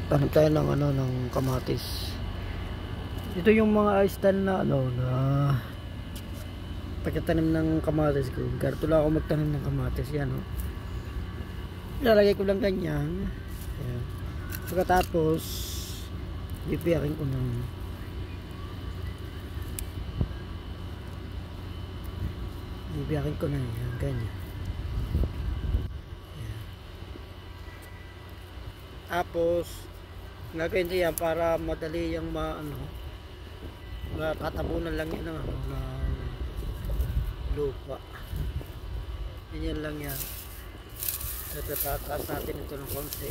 Tanim tayo ng ano, ng kamatis. Ito yung mga style na ano na pagkatanim ng kamatis ko. Garto lang ako magtanim ng kamatis. Yan o. Ilalagay ko lang ganyan. Ayan. Pagkatapos bibiyakin ko ng yan, ganyan. Ayan. Tapos gagawin din yan para madali yung tatabunan lang yan ng, ng lupa. Ganyan lang yan. Tataas natin ito ng konti.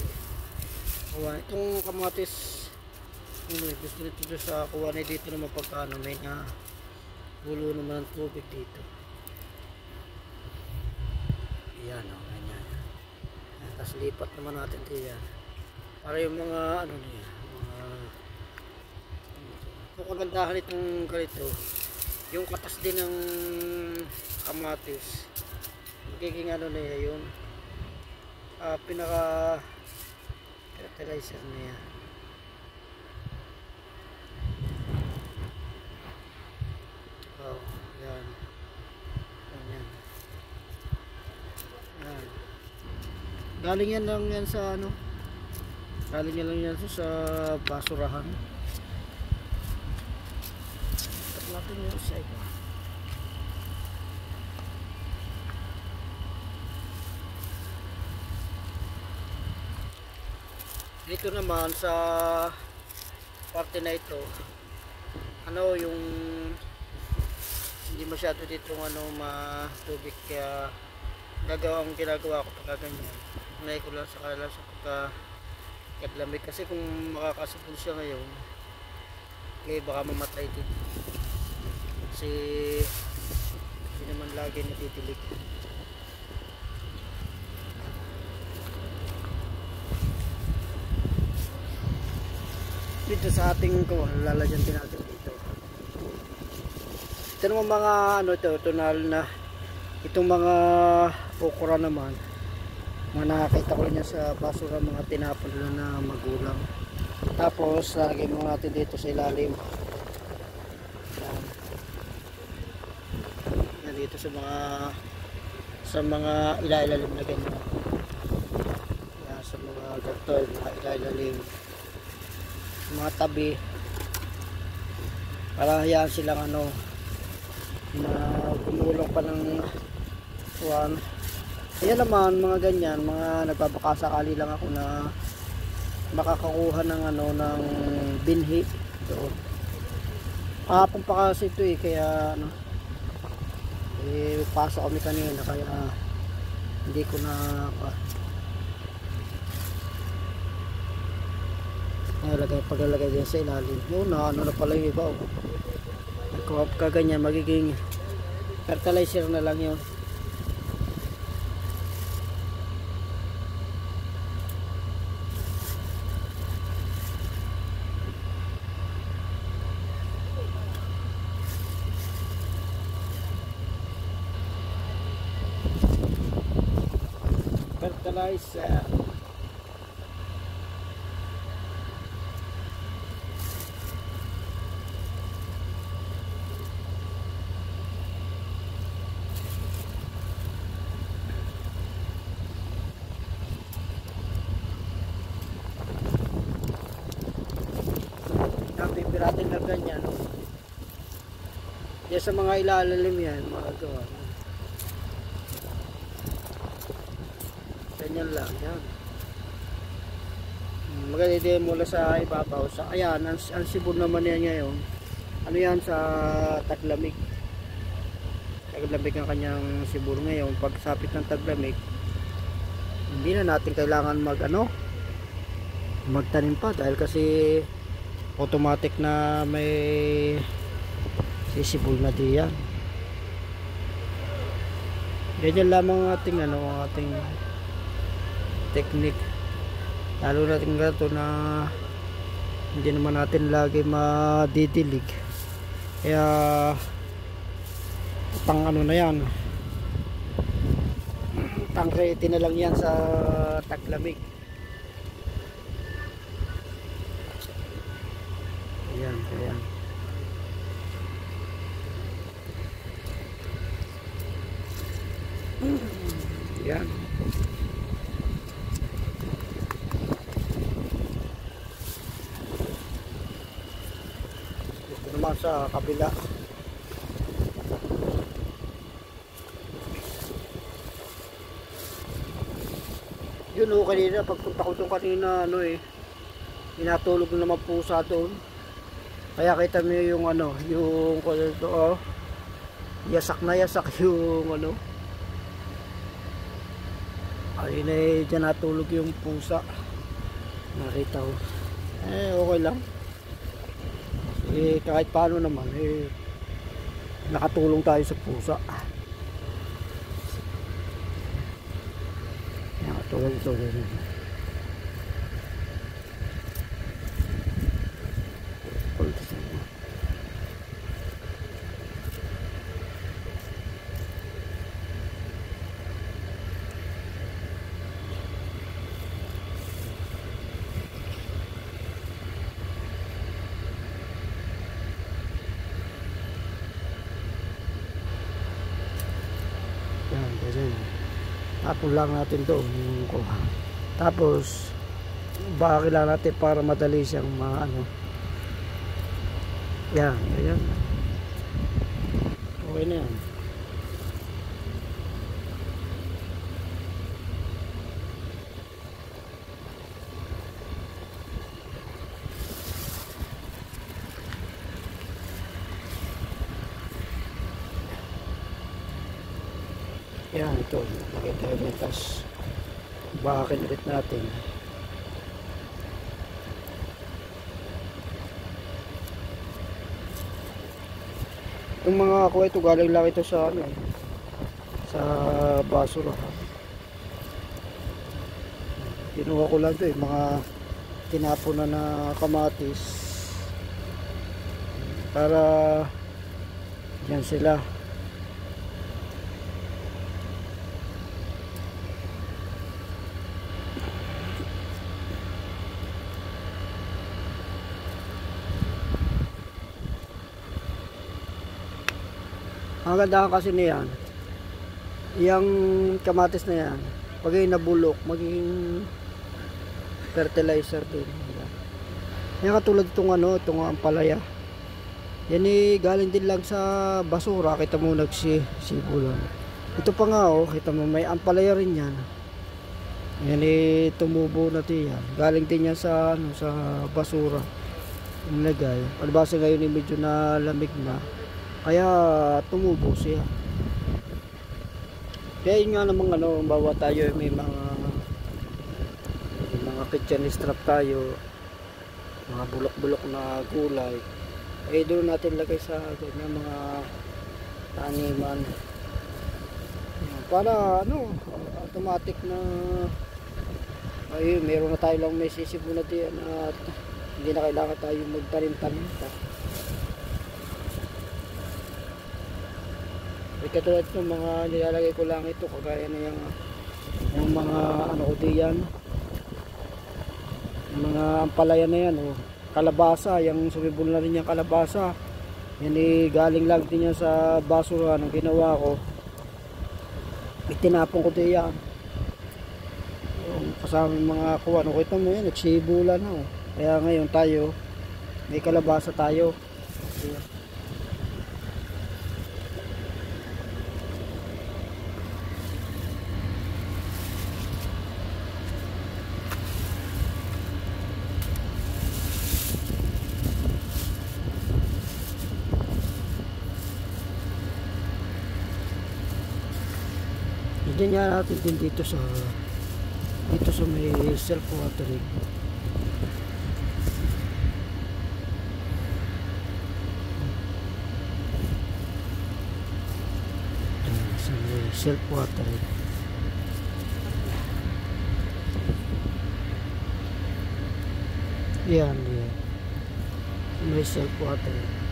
Itong kamatis gusto nito sa kuha na dito naman pagkano may hulo naman ng tubig dito. Yan o, ganyan. Tapos lipat naman natin ito yan para yung mga ano niya, kung kagandahan itong ganito, yung katas din ng kamatis magiging ano niya yun, pinaka fertilizer niya. Oh, yan. Ganyan. Yan. Galing yan lang yan sa ano, galing yan lang yan sa basurahan. Tapos natin yung side. Dito naman sa parte na ito, ano yung hindi masyado dito matubig, kaya ginagawa ko pagka ganyan. Unay ko lang sa kanila sa pagkakadlamig, kasi kung makakasipon siya ngayon baka mamatay din, kasi hindi naman lagi natitilig. Dito sa ating lalagyan din natin dito. Ito naman mga tonal na itong mga okra naman, mga nakakita ko rin yan sa basura, mga tinapon nila na magulang. Tapos lagay mo natin dito sa ilalim. Yan dito sa mga ilailalim na ganyan. Yan, sa mga ganito, mga ilailalim, mga tabi, para hayaan silang na gumulong pa ng buwan. Ayan naman mga ganyan, mga nagbabakasakali lang ako na makakakuha ng ng binhi doon. Hapon pa kasi ito kaya pasok kami kanina, kaya hindi ko na paglalagay din sa ilalim. Yun na pala yung iba. Kung kaganyan, magiging fertilizer na lang yun. Fertilizer. Pipiratin na ganyan. Yan sa mga ilalalim yan, mga gawa. Ganyan lang yan. Maganda din mula sa ibabaw. Ayan, ang sibol naman yan ngayon. Ano yan, sa taglamig. Taglamig ang kanyang sibol ngayon. Pagsapit ng taglamig, hindi na natin kailangan magtanim pa, dahil kasi automatic na may sisibol na diyan. Ganyan lamang ang ating technique, lalo natin gato na hindi naman natin lagi madidilig, kaya pang na yan, pang ready na lang yan sa taglamig. Ayan. Ayan. Ito naman sa kabila. Yun o, kanina pagpunta ko doon kanina inatulog naman pusa doon. Kaya kita mo yung yung yasak na yasak yung ayun dyan natulog yung pusa. Nakita ko. Okay lang. Kahit paano naman nakatulong tayo sa pusa. Tulad ito ganyan. Yan, ganyan. Tapos lang natin doon yung kuha. Tapos baka kailangan natin para madali siyang yan, ganyan. Okay na yan. Yan, ito nakita yung tas baka kinulit natin. Itong mga kuha ito galing lang ito sa sa basura. Kinuha ko lang ito mga tinapon na kamatis para yan sila. Ang ganda kasi niyan, yung kamatis na yan, pag nabulok, magiging fertilizer din. Yan katulad itong ampalaya. Yan galing din lang sa basura, kita mo nagsisibulan. Ito pa nga kita mo may ampalaya rin yan. Yan tumubo na din yan. Galing din yan sa basura. Nilagay. Palibasa ngayon medyo na lamig na. Kaya tumubo siya. Kaya yun nga namang bawa tayo may mga kitchen strap tayo, mga bulok-bulok na gulay, doon natin lagay sa ganyan mga taniman para automatic na ayun, meron na tayo lang may sisibo na diyan at hindi na kailangan tayo magtanim-tanim pa. Katulad ng mga nilalagay ko lang ito kagaya na yung mga diyan, yung mga ampalaya na yan kalabasa, yung sumibol na rin yung kalabasa yan galing lang din yan sa basura. Nung ginawa ko itinapon ko diyan kasama yung mga kuha kita mo yan nagsibula na kaya ngayon tayo may kalabasa tayo. Diyan nga natin din dito sa may self watering. Sa may self watering. Yan. May self watering.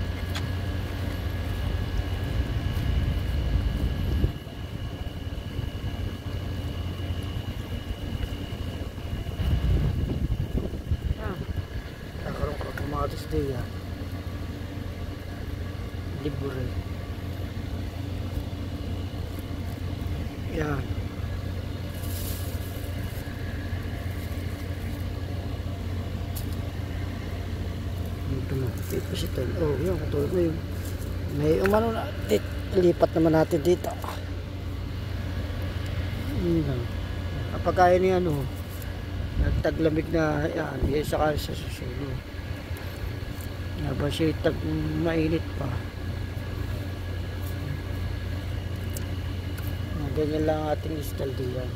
Kamatis din yan. libre. Yan. Ito na, pipisitan. Oh, yun, katulad na yun. May umano na, lipat naman natin dito. Kapag kaya ni ano, nagtaglamig na, yan, yan saka sa susunod. Naba siya mainit pa. Ganyan lang ating install diyan.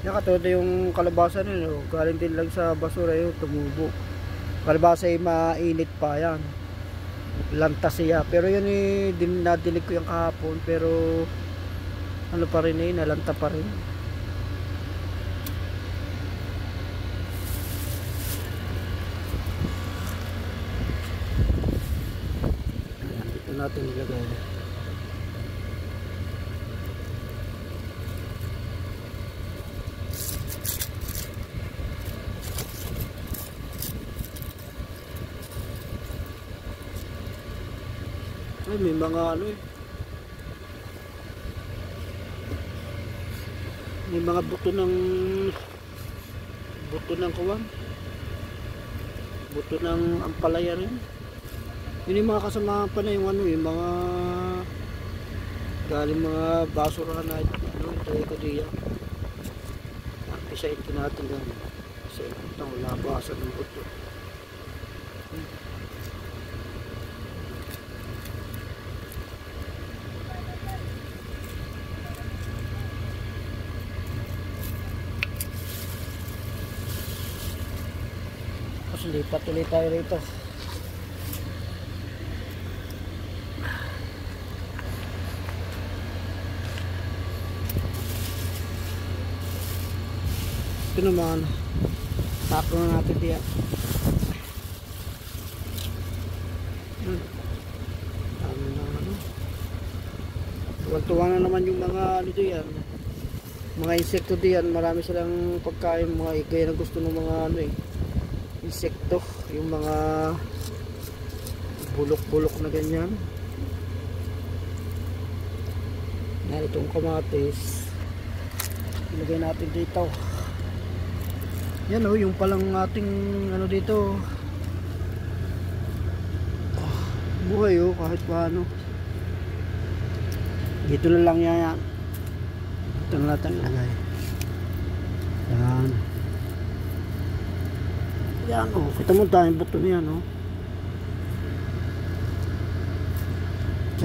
Yan, katulad yung kalabasa nyo, galing din lang sa basura yun, tumubo. Kalabasa ay mainit pa yan. Lantas siya. Pero yun nadilig ko yung kahapon. Pero ano pa rin nalanta pa rin. Ayan, dito natin ilagay. Ay, may mga ano may mga buto ng kuwan, buto ng ampalaya rin. Yun yung mga kasama pa na yung ano, yung mga galing mga basurahan na ano, ito ko diyan. Pisahin ko natin lang kasi itong labasan ng buto. Lipat ulit tayo rito. Ito naman, tapo na natin diyan. Ano na ano, tuwan-tuwa na naman yung mga ano diyan, mga insekto diyan. Marami silang pagkain, mga ikay na gusto ng mga ano insekto, yung mga bulok-bulok na ganyan. Yan, itong kamatis ilagay natin dito. Yan yung palang ating ano dito, buhay kahit paano. Dito na lang yan. Ito na natin ilagay. Yan. Yan kita mo tayong buto niya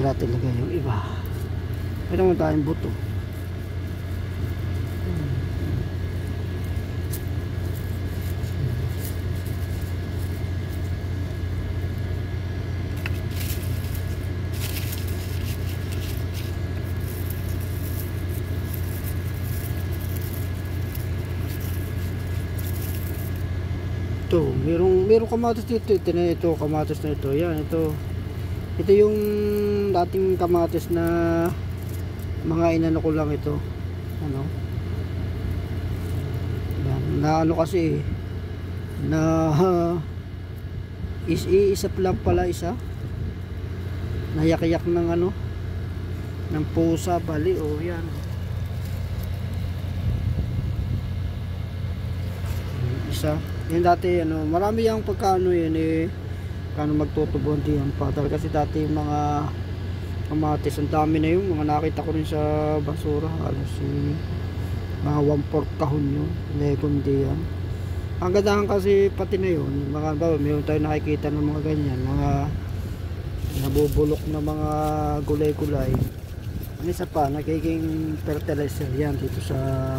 Ito natin lagay yung iba. Kita mo tayong buto. Ito, merong kamatis dito. Ito kamatis na ito. Yan, ito yung dating kamatis na mga inano ko lang ito. Ano? Yan, na ano kasi na iisap lang pala isa. Nayak-yak ng ano ng pusa, bali yan. Isa. Yan dati marami yung pagkaano yun kano magtutubuan diyan patal kasi dati yung mga kamatis ang dami na yung mga nakita ko rin sa basura, halos mga 1/4 kahon yun, legon diyan. Ang gandahan kasi pati na yun, mga mayroon tayo nakikita ng mga ganyan, mga nabubulok na mga gulay-gulay. Ang isa pa, nagiging fertilizer yan dito sa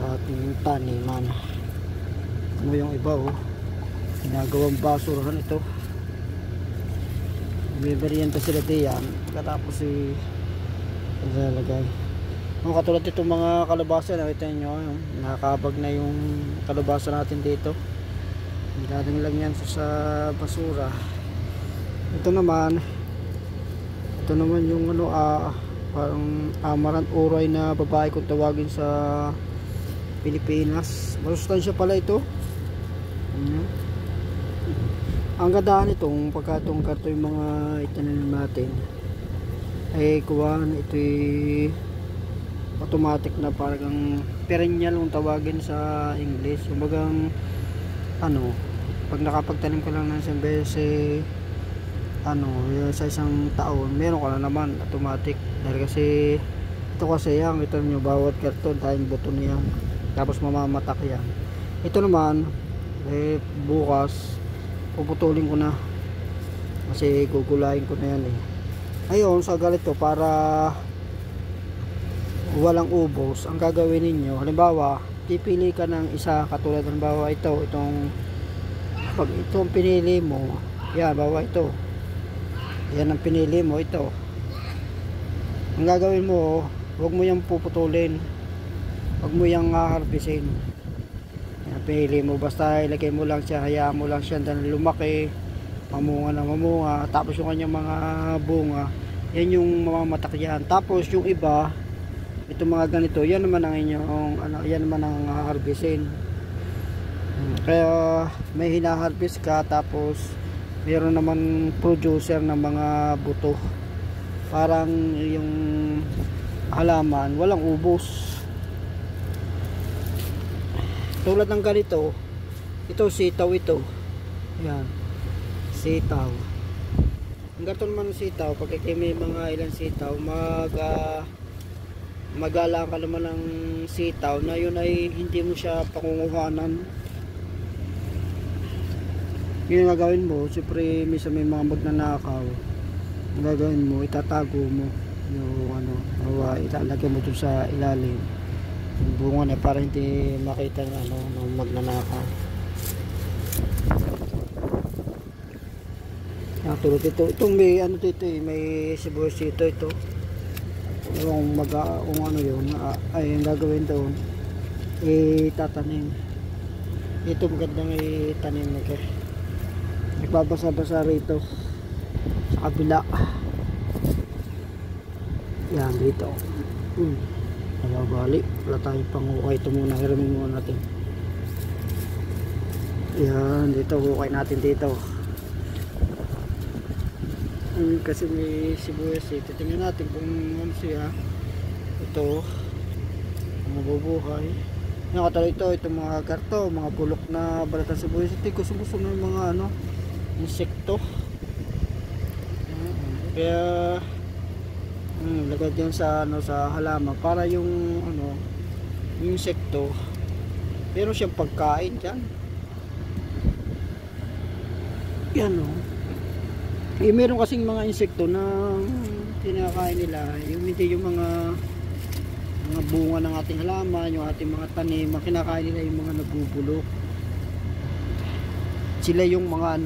ating taniman. Ano yung iba ginagawang basurahan ito. May merienda sila diyan pagkatapos ilalagay. Katulad itong mga kalabasa, nakita nyo nakakabag na yung kalabasa natin dito. Galing lang yan sa basura. Ito naman yung parang amaranth oray na babae kung tawagin sa Pilipinas. Masustansya pala ito. Ang gandaan itong pagkatong karto yung mga itanim natin ay kuwan, ito'y automatic na parang perennial kung tawagin sa English. Yung bagang ano, pag nakapagtanim ka lang ng isang beses ano, sa isang taon meron ka na naman automatic. Dahil kasi ito kasi yan, ito nyo, bawat karton tayong buto niyan, tapos mamamatak yan. Ito naman bukas puputulin ko na kasi gugulayin ko na yan Ayun, sa ganito para walang ubos, ang gagawin ninyo, halimbawa pipili ka ng isa, katulad halimbawa pag itong pinili mo, yan, bawa ito, yan ang pinili mo, ito ang gagawin mo, huwag mo yung puputulin, huwag mo yung harvestin. Yan, pinili mo, basta ilagay mo lang siya, hayaan mo lang siya dahil lumaki, mamunga na mamunga, tapos yung kanyang mga bunga, yan yung mamamatak yan. Tapos yung iba, itong mga ganito, yan naman ang inyong yan naman ang harvestin. Kaya may hinaharvest ka, tapos mayroon naman producer ng mga buto, parang yung halaman walang ubos. Tulad ng ganito, ito sitaw, ito yan, sitaw. Ang ganito naman sitaw, pag may mga ilang sitaw, magalaan ka naman ng sitaw na yun ay hindi mo siya pakunguhanan. Yun ang gagawin mo, siyempre minsan may mga magnanakaw, ang gagawin mo, itatago mo yung ilalagay mo dun sa ilalim yung bunga na para hindi makita ng magnanakaw. Tulad itong may dito may sibuyas dito, yung yun ay yung gagawin doon, itatanim. Ito magandang itanim nagbabasa-basa rito sa kabila. Yan dito. Nababali, wala tayong pangukay. Ito muna, hiramin muna natin. Yan dito, hukay natin dito. Kasi may sibuyas tingnan natin kung ano siya. Ito mabubuhay. Yung katulad itong mga karto, mga bulok na balat ng sibuyas, ito gusto ng mga insekto. Kaya lagay din sa sa halaman para yung yung insekto meron siyang pagkain diyan. Yan meron kasing mga insekto na tinakain nila, yung hindi yung mga bunga ng ating halaman, yung ating mga tanim, kinakain nila yung mga nabubulok. Sila yung mga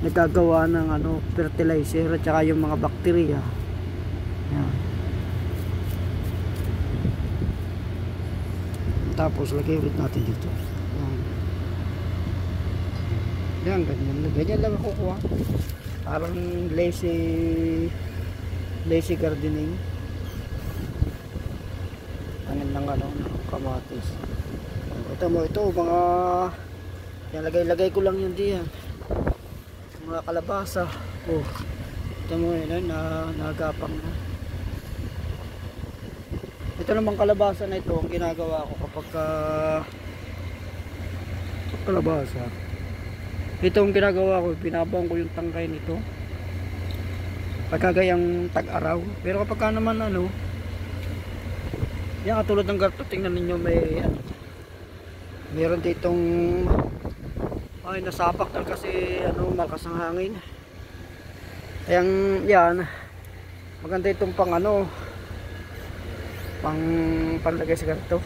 nagagawa ng fertilizer at saka yung mga bakterya. Yan. Tapos lagay ulit natin dito. Yan, ganyan lang ako kuha. Parang lazy gardening. Tanim ng kamatis. Ito mga yan, lagay ko lang yun diyan. Mga kalabasa. Ito mo yun, nagapang na. Ito namang kalabasa na ito, ang ginagawa ko kapag kalabasa. Ito ang ginagawa ko, pinabang ko yung tangkay nito. Pagkagayang tag-araw. Pero kapag naman yan katulad ng garto, tingnan ninyo meron ditong nasapak na kasi malakas ang hangin. Kaya yan, maganda itong panlagay sa ganito,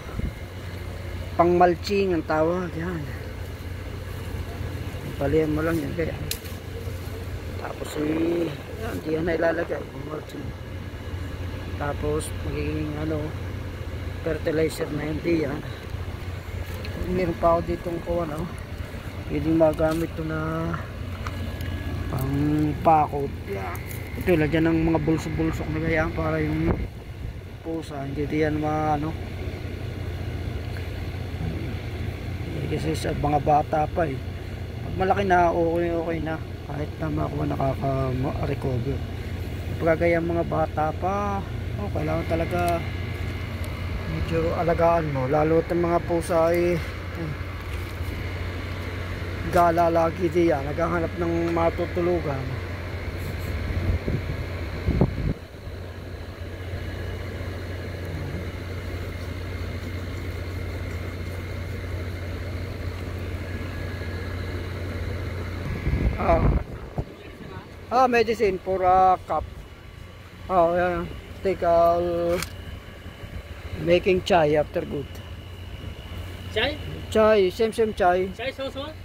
pang mulching ang tawag yan. Palihan mo lang yan kaya. Tapos yan, diyan na ilalagay pang mulching. Tapos magiging fertilizer na hindi yan. Meron pa ako ditong pwedeng magamit ito na pang pakot. Ito lagyan ng mga bulso-bulsok na ganyan para yung pusa hindi yan kasi sa mga bata pa pag malaki na, okay na. Kahit na makuha nakaka-recover. Pagkagaya mga bata pa, kailangan talaga medyo alagaan mo. Lalo at mga pusa ay gala lagi diyan, naghahanap ng matutulugan. Medicine for a cup. Yeah. Take making chai after good. Chai? Chai, same chai. Chai sauce what?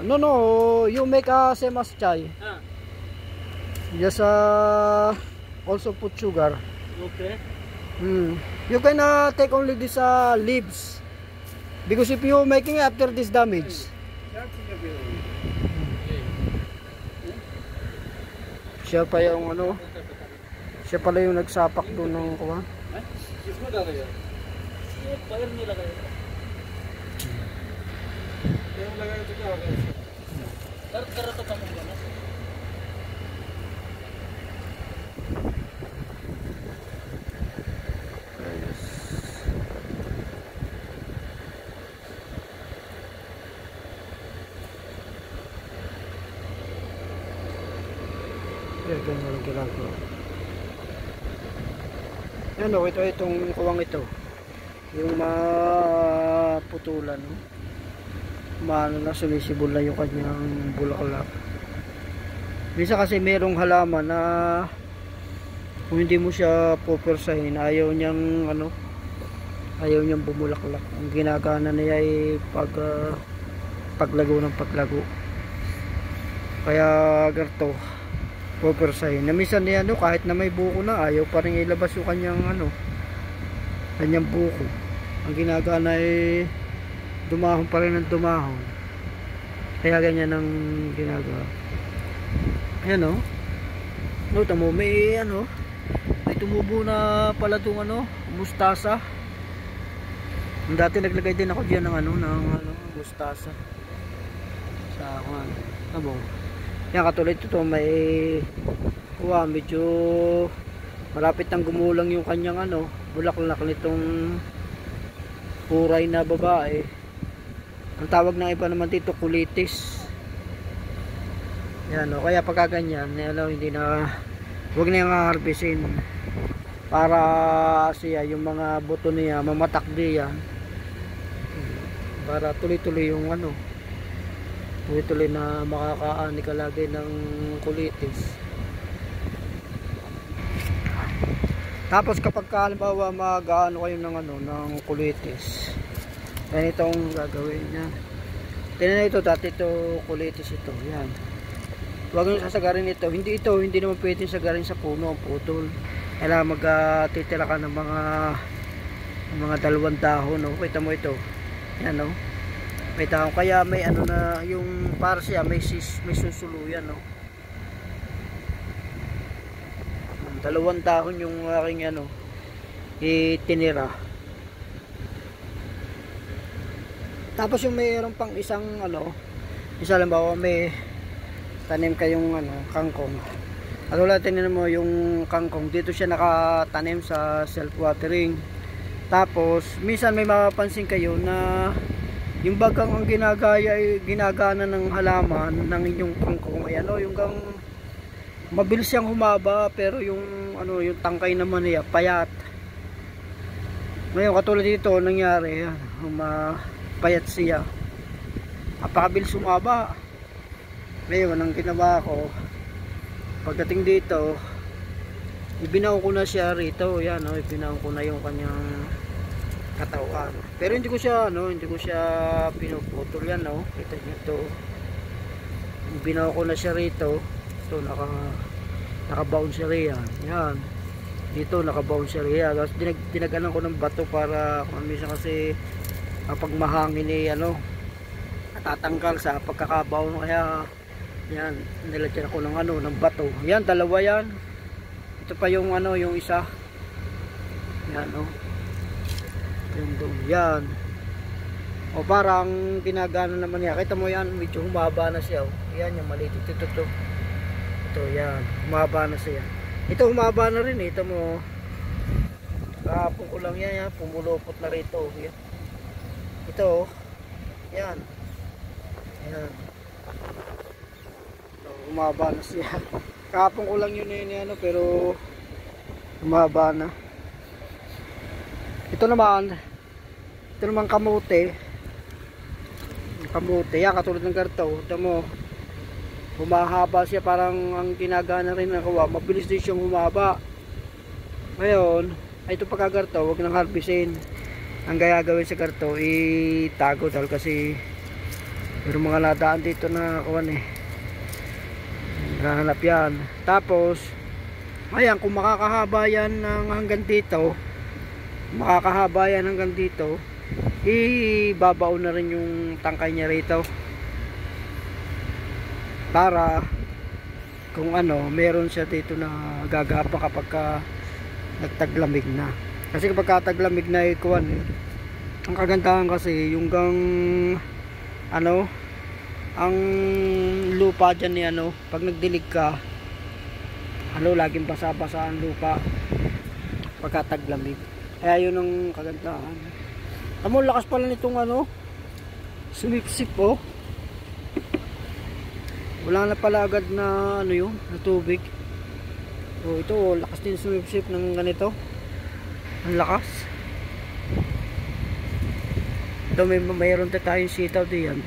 No, you make same as chai. Just also put sugar. Okay. You can take only this leaves, because if you making after this damage. Siya pa yung siya pala yung nagsapak doon ng kuha. किसमें डाला यार? ये पैर नहीं लगाया। पैर लगाया तो क्या होगा? दर्द कर रहा तो कम होगा ना? Ganyan walang ginagawa. Yan o, itong kuwang ito. Yung maputulan. Na sumisibol na yung kanyang bulaklak. Minsan kasi merong halaman na kung hindi mo siya pupersahin, ayaw niyang ayaw niyang bumulaklak. Ang ginagana niya ay paglago ng paglago. Kaya ganito, pupersahin. Na minsan niya kahit na may buko na, ayaw pa rin ilabas yung kanyang kanyang buko. Ang ginagana ay dumahon pa rin ng dumahon. Kaya ganyan ang ginagawa. Ayan tamo may may tumubo na pala itong mustasa. Dati naglagay din ako diyan ng mustasa sa tamo. Yan, katulad ito may medyo malapit nang gumulang yung kanyang bulaklak nitong puray na babae. Ang tawag ng iba naman dito kulitis. Yan kaya pagka ganyan hindi na, huwag na yung harvestin para siya yung mga buto niya mamatakdi yan, para tuloy-tuloy yung tuloy-tuloy na makakaani ka lagi ng kulitis. Tapos kapag halimbawa mag-aano kayo ng kulitis, ganito ang gagawin niya. Tingnan ito, dati ito kulitis ito. Yan. Huwag nyo sasagarin ito. Hindi naman pwede sagarin sa puno ang putol. Kailangan magtitira ka ng mga 2 dahon. Kita mo ito. Yan may dahon. Kaya may na yung para siya may susuluyan 2 dahon yung aking itinira. Tapos yung mayroon pang isang isa lang ba may tanim kayong kangkong. At wala, tingnan mo yung kangkong dito siya nakatanim sa self-watering. Tapos minsan may mapapansin kayo na yung bagang ang ginagana ng halaman ng inyong kangkong ay yung mabilis siyang humaba, pero yung yung tangkay naman niya payat. Ngayon katulad dito nangyari payat siya, napakabilis humaba. Ngayon ang ginawa ko, pagdating dito ibinaw ko na siya rito. Yan ibinaw ko na yung kanyang katawan, pero hindi ko siya pinuputol. Yan kita niyo to, ibinaw ko na siya rito. Ito naka-bound siya riyan. Yan dito naka-bound siya riyan. Tapos dinaganan ko ng bato para minsan kasi kapag mahangin natatanggal sa pagkakabound. Kaya yan, nilagyan ako ng bato. Yan, 2 yan. Ito pa yung yung isa. Yan yung doon. Yan. O parang ginagana naman niya. Kita mo yan, medyo humaba na siya. O. Yan yung maliit. Ito. Ito yan, humaba na siya. Ito humaba na rin. Ito mo. Kahapon ko lang yan. Pumulupot na rito. Yan. Ito. Yan. Yan. Ito, humaba na siya. Kahapon ko lang yun ano, pero humaba na. Ito naman kamote. Yan, katulad ng garto. Ito mo, humahaba siya, parang ang ginagana rin ng kawa. Mabilis din siyang humaba. Ngayon, ito pagkagarto, huwag nang harbisin. Ang gagawin sa garto, itago dahil kasi mayroong mga nadaan dito na kawan nahanap yan. Tapos, ayan, kung makakahaba yan ng hanggang dito, ibabaw na rin yung tangkay niya rito para kung ano, meron siya dito na gagapa kapag nagtaglamig na. Kasi kapag taglamig na ikuan ang kagandahan kasi yung ano, ang lupa dyan ni ano, pag nagdilig ka ano, laging basa-basa ang lupa pagka taglamig. Kaya yun ang kagandahan. Amo, lakas pala nitong ano, sumipsip oh. Wala na pala agad na ano yun, na tubig. So ito, lakas din sumipsip ng ganito. Ang lakas. Ito mayroon tayong sitaw diyan,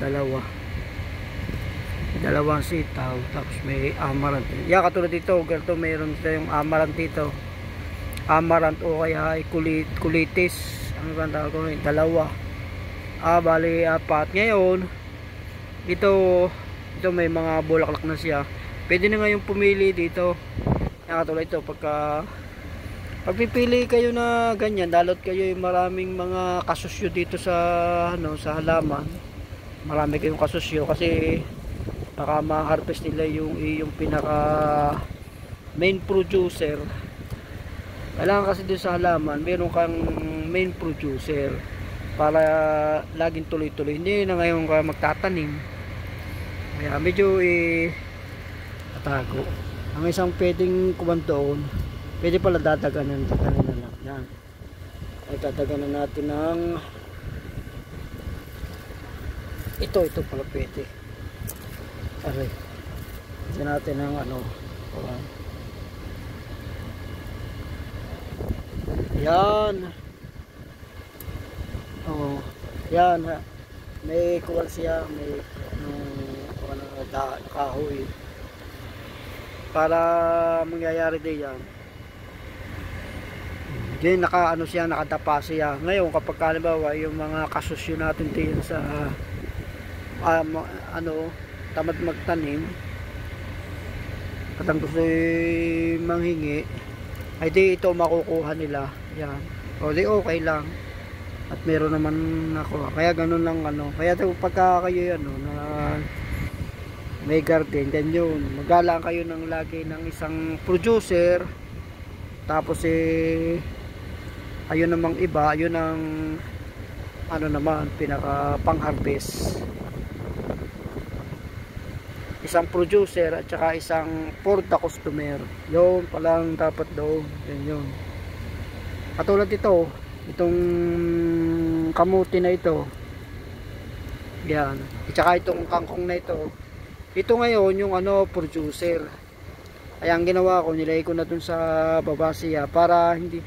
dalawang sitaw, tapos may amaranth. Katulad dito, ganito mayroon tayong amaranth dito. Amaranth o kaya ay kulitis. Ano ba ang tawag ko? Dalawa. Bali 4. Ngayon, ito may mga bulaklak na siya. Pwede na ngayon pumili dito. Katulad ito, pagpipili kayo na ganyan, dalot kayo yung maraming mga kasusyo dito sa sa halaman. Marami kayong kasusyo kasi baka ma-harvest nila yung pinaka main producer. Kailangan kasi din sa halaman, meron kang main producer para laging tuloy-tuloy. Hindi na ngayon ka magtatanim. Kaya medyo tatago. Ang isang pwedeng kuwan doon, pwede pala dadaganan na lang. Yan. Ay dadaganan natin ng ito pala pwede. Aray. Diyan natin ng ano. Yan. Oh, yan. May kuwal siya, may kahoy. Para mangyayari din yan. Diyan naka siya, nakadapa siya. Ngayon kapag halimbawa yung mga kasusyo natin din sa tamad magtanim at ang gusto manghingi, ay di ito makukuha nila. Yan. O di okay lang. At meron naman ako. Kaya ganun lang Kaya pagka kayo na may garden, then yun, magalaan kayo ng lagi ng isang producer. Tapos ayun namang iba, ayun ang naman pinaka pang-harvest. Isang producer at saka isang for the customer. Yun palang dapat doon. Yun. Katulad ito, itong kamuti na ito. Yan. At saka itong kangkong na ito. Ito ngayon yung producer. Kaya ang ginawa ko, nilagay ko na dun sa baba siya para hindi,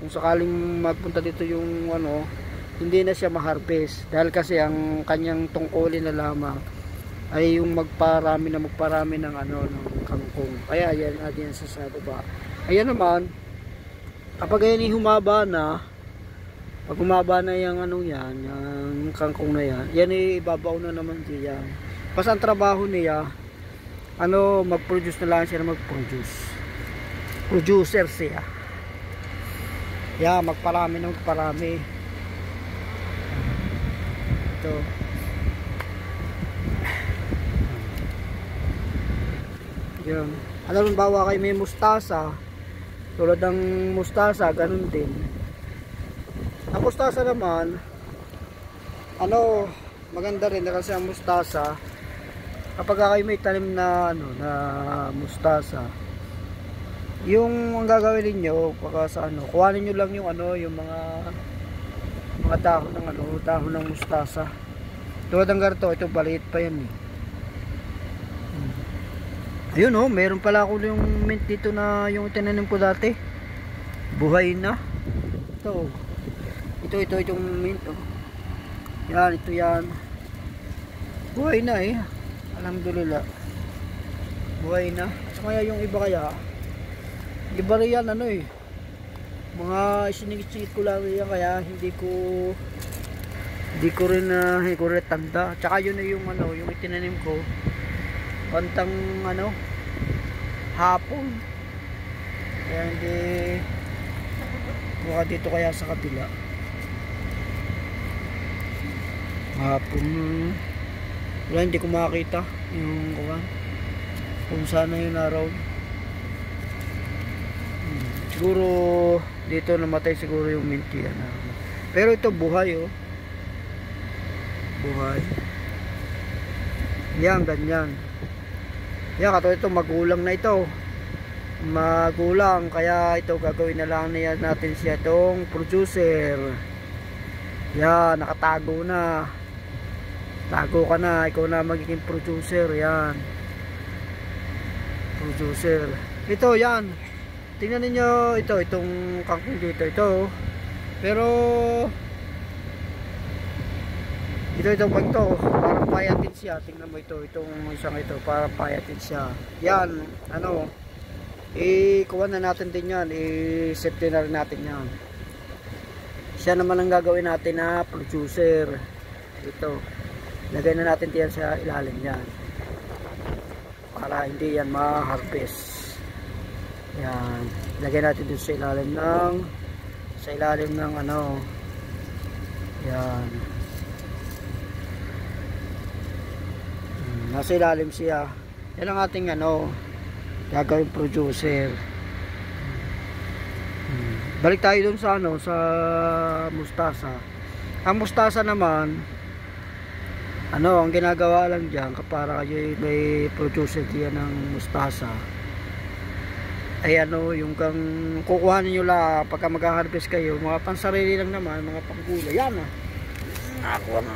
kung sakaling magpunta dito yung hindi na siya ma-harvest. Dahil kasi ang kanyang tungkulin na lamang ay yung magparami ng ng kangkong. Kaya yan natin sa baba. Ayan naman, kapag yan humaba na, pag humaba na yung yung kangkong na yan ibabaw na naman diyan. Basta ang trabaho niya, mag-produce na lang siya na mag-produce. Producer siya. Magparami na magparami. Ito. Yan. Bawa kayo may mustasa. Tulad ng mustasa, ganun din. Ang mustasa naman, ano, maganda rin kasi ang mustasa, kapag kayo may tanim na ano, na mustasa, yung ang gagawin niyo pagka sa ano, kuhanin niyo lang yung ano, yung mga dahon ng ano, dahon ng mustasa. Tulad ng ganito, ito baliit pa yan eh. Ayun oh, meron pala ako yung mint dito na yung tinanim ko dati. Buhay na. Ito. Ito itong mint oh. Yan, ito yan. Buhay na eh. Alhamdulillah. Buhay na. So kaya yung iba kaya, iba rin yan ano eh. Mga sinigit-singit ko lang yan kaya hindi ko rin tanda. Tsaka yun na yung ano, yung itinanim ko. Pantang ano, hapon. Kaya hindi mukha dito kaya sa kabila. Hapon. Wala, hindi ko makakita yung kung saan na yung araw. Siguro dito namatay siguro yung minti yan. Pero ito buhay oh. Buhay. Yan, ganyan. Yan, katulad ito, magulang na ito. Magulang, kaya ito gagawin na lang natin siya itong producer. Yan, nakatago na. Tago ka na, ikaw na magiging producer. Yan. Producer. Ito, yan. Tingnan ninyo ito, itong kangkong dito, ito. Pero ito pag ito, parang payatin siya. Tingnan mo ito, itong isang ito, parang payatin siya. Yan, ano, kuha na natin din yan, set na rin natin yan. Siya naman ang gagawin natin na producer. Ito, lagay na natin diyan sa ilalim yan. Para hindi yan ma-harvest. Yan, lagay natin dito sa ilalim ng ano. Yan. Nasa ilalim siya. Yan ang ating ano, gagawin producer. Balik tayo dun sa ano, sa mustasa. Ang mustasa naman, ano, ang ginagawa lang diyan para kayo may producer diyan ng mustasa. Ay ano, yung kang kukuhanin nyo lang pagka mag-harvest kayo, mga pansarili lang naman, mga panggulay. Yan ah. Nakakuha na.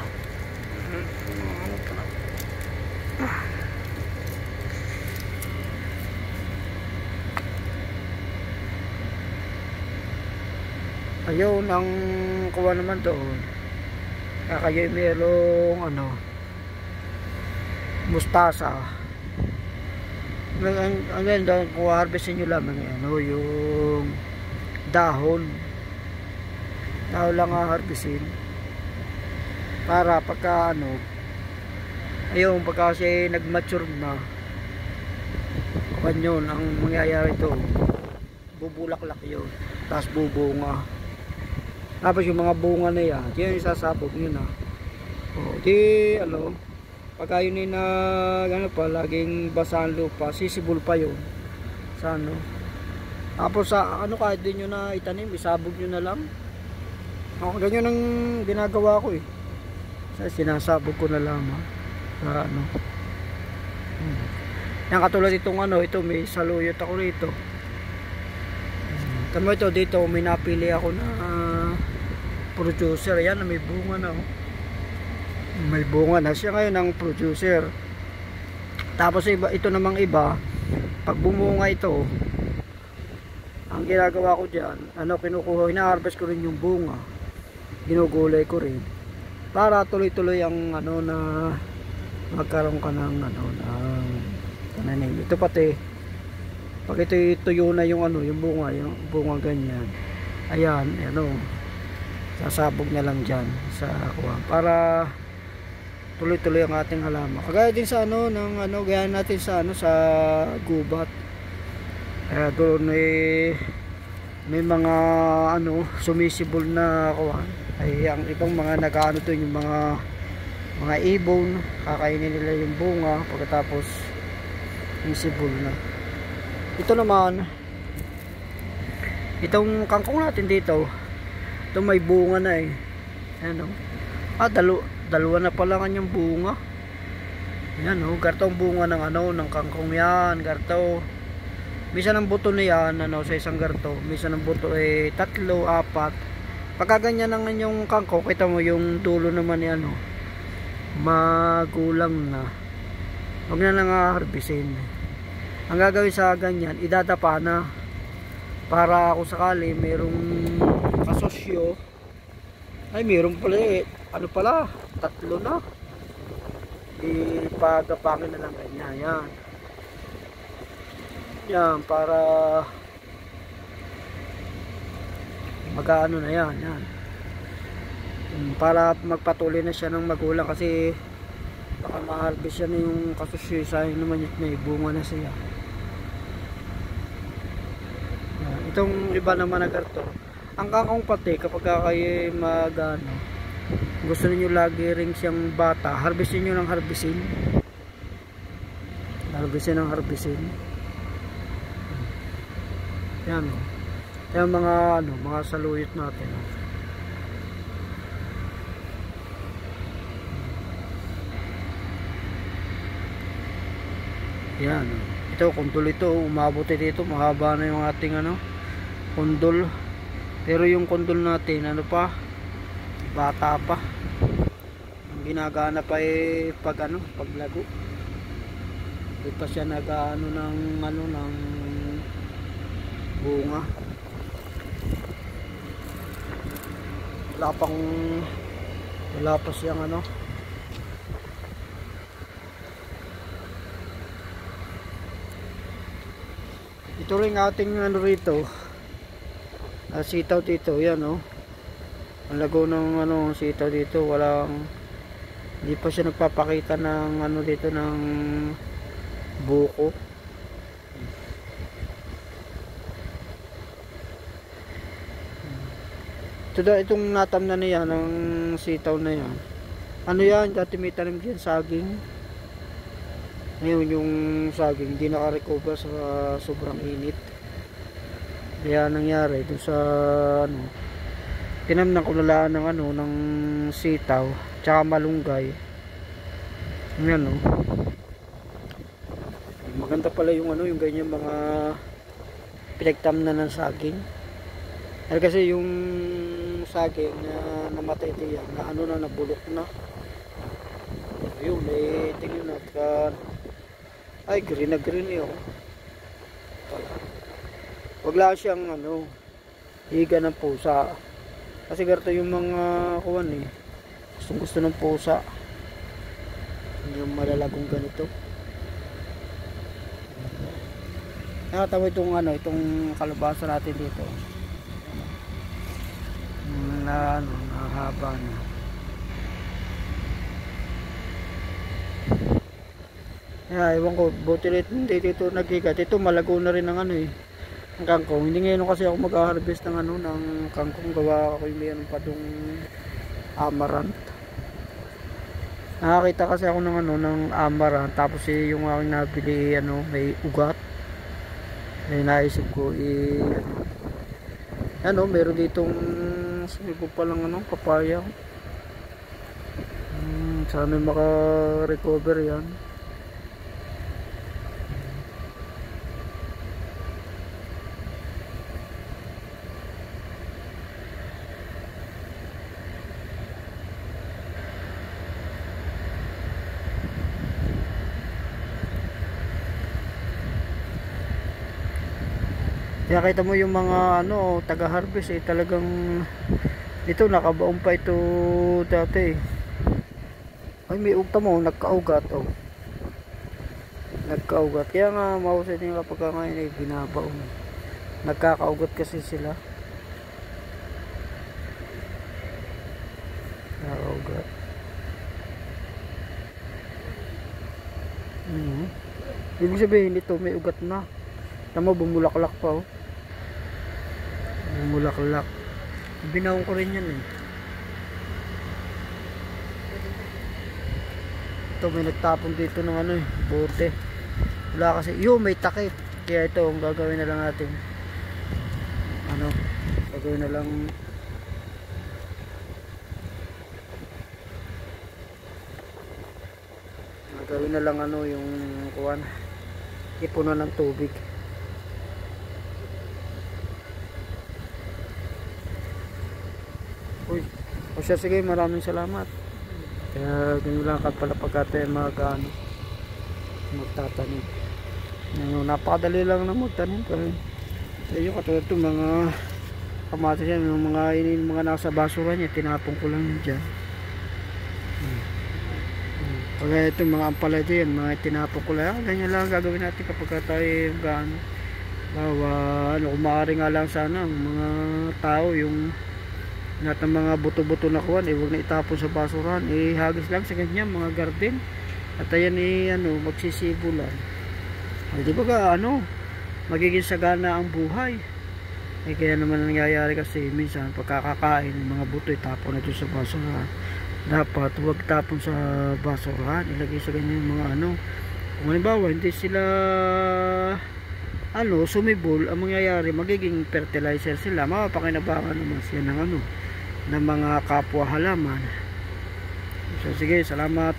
Ayun, ang kuha naman doon. Kaya mayroong ano, mustasa. Ang ganda, kung harvestin nyo lamang ano, yung dahon lang harvestin para pagka ano, ayun, pagka kasi nag-mature na yun, ang mangyayari ito, bubulaklak yun, tapos bubunga, tapos yung mga bunga na yan, yun yung sasabog yun o di ano, pagka yun ay ano pa, laging basa ang lupa, sisibol pa yun sa ano. Tapos sa ano, kahit din nyo na itanim, isabog nyo na lang. Ganyan ang ginagawa ko eh. Sinasabog ko na lang sa ano. Yan, katulad itong ano, ito may saluyot ako rito. Tama ito, dito may napili ako na producer. Yan, may bunga na may bunga na siya ngayon ng producer. Tapos ito namang iba, pag bumunga ito, ang ginagawa ko dyan, ano, kinukuha, hina-harvest ko rin yung bunga, ginugulay ko rin para tuloy-tuloy ang ano, na magkaroon ka ng ano, ng tananim. Ito pati pag ito tuyo na yung ano, yung bunga ganyan, ayan, ano, sasabog na lang dyan sa kuha para tuloy-tuloy ang ating halaman. Kagaya din sa ano, ng ano, gaya natin sa ano, sa gubat. Doon may mga ano, sumisibol na kuha. Ay ang ibang mga nag-ano doon, yung mga ibon, kakainin nila yung bunga pagkatapos sisibol na. Ito naman, itong kangkong natin dito, ito may bunga na eh. Ano? Dalawa na pala kanyang bunga. Yan oh, garto ang bunga ng ano, ng kangkong yan, garto. Minsan ang buto na yan, ano, sa isang garto, minsan ang buto ay 3, 4. Pagka ganyan ang yung kangkong, kita mo yung dulo naman yan, oh, magulang na. Huwag na lang harbisin. Ang gagawin sa ganyan, idadapa na para kung sakali mayroong kasosyo, ay mayroong pala ano pala, 3 na, ipagapakin na lang ganyan. Yan para mag-ano na yan. Para magpatuloy na siya ng magulang, kasi baka ma-harvest siya na yung kasosyo, sayang naman yun, may bunga na siya. Itong iba naman na garto, ang kangkong pati kapag kayo gusto niyo lagi ring siyang bata, harvestin niyo ng harvestin. Harvestin. Yan. Yung mga saluyot natin. Yan. Ito kundol, ito umabot dito, mahaba na yung ating kundol. Pero yung kundol natin bata pa. Ang ginagana pa paglago. Hindi pa siya ng bunga. Wala pa siyang Ito rin ating rito, sitaw dito. Yan ang lago ng sitaw dito. Hindi pa siya nagpapakita ng dito ng buko. Itong natamnan na yan, ng sitaw na yan. Yan, dati may tanim dyan, saging. Ngayon yung saging hindi naka-recover sa sobrang init. Kaya nangyari doon sa tinamnan ko lalaan ng sitaw tsaka malunggay. Yan maganda pala yung yung ganyan mga pinagtamnan ng saging. Kasi yung saging na namatay diyan, nabulok na. Ayun, tingin natin. Ay, green na green yun. Wag lang siyang higa ng pusa. Kasi garto yung mga gusto ng pusa. Yung malalagong ganito. Nakatawa itong kalabasa natin dito. Nahaba na. Ewan ko, buti hindi dito naghigat. Ito malago na rin ang ang kangkong. Hindi ngayon kasi ako mag-harvest ng ng kangkong. Gawa ako yung mayroon pa dong amaranth. Nakakita kasi ako ng amaranth. Tapos yung aking nabili may ugat. May naisip ko meron ditong sinipo palang papaya. Sana maka-recover yan. Kaya kita mo yung mga taga-harvest talagang ito nakabaon pa ito dati. Ay, may ugta mo nagkaugat nagkaugat. Kaya nga mahusay din kapag ngayon binabaon. Nagkakaugat kasi sila. Nakaugat. Ibig sabihin ito may ugat na. Tama, bumulaklak pa bumulaklak. Binaon ko rin yan Ito may nagtapon dito ng bote. Wala kasi, may takip. Kaya ito ang gagawin na lang natin. Gagawin na lang gawin na lang ano yung kuwan, ipunan ng tubig. Uy, o siya, sige, maraming salamat. Kaya ganyan lang pala pagka ano, magtatanim. Napakadali lang na magtanim. Pero yung katulad itong mga kamatis yan, yung mga nasa basura niya, tinapon ko lang dyan. Kaya itong mga ampalaya yan, mga tinapon ko lang. Ganyan lang gagawin natin kapag tayo gaano. Kung maaari nga lang sana ang mga tao, yung lahat ng mga buto-buto na kuwan, huwag na itapon sa basurahan, hagis lang sa ganyan mga garden. At ayan magsisibulan. Di ba magiging sagana ang buhay. Kaya naman nangyayari kasi minsan pagkakakain ng mga buto itapon na sa basurahan. Dapat huwag tapon sa basurahan, ilagay sa ganyan mga kung halimbawa hindi sila sumibol, ang mangyayari magiging fertilizer sila, mapapakinabangan naman siya ng mga kapwa halaman. So sige, salamat.